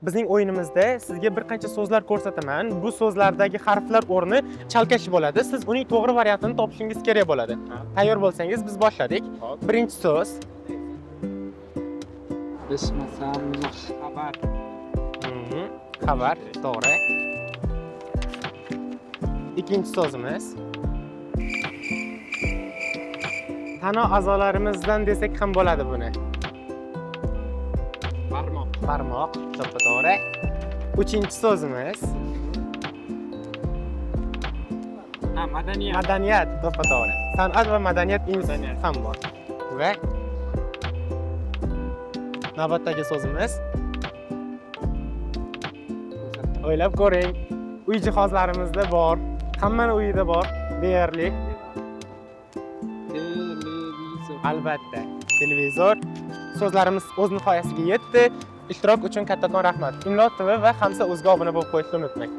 Bizning o'yinimizda sizga bir qancha so'zlar ko'rsataman. Bu so'zlardagi harflar o'rni chalkash bo'ladi. Siz uning to'g'ri variantini topishingiz kerak bo'ladi. Tayyor bo'lsangiz biz boshladik. Birinchi so'z. Bilmasam xabar. Xabar, to'g'ri. Ikkinchi so'zimiz. Tana a'zolarimizdan desak ham bo'ladi buni. Barmoq. Barmoq, to'g'ri. Uchinchi so'zimiz. Madaniyat. Madaniyat, to'g'ri. San'at va madaniyat instituti ham bor. Va navbatdagi so'zimiz. O'ylab ko'ring. Uy jihozlarimizda bor. Hammani uyida bor deyarli. Televizor. Albatta, televizor. So'zlarimiz o'z nihoyasiga yetdi. Ishtirok uchun kattakon rahmat. Imlo TV va Hamsa.uzga obuna bo'lib qo'yishni unutmang.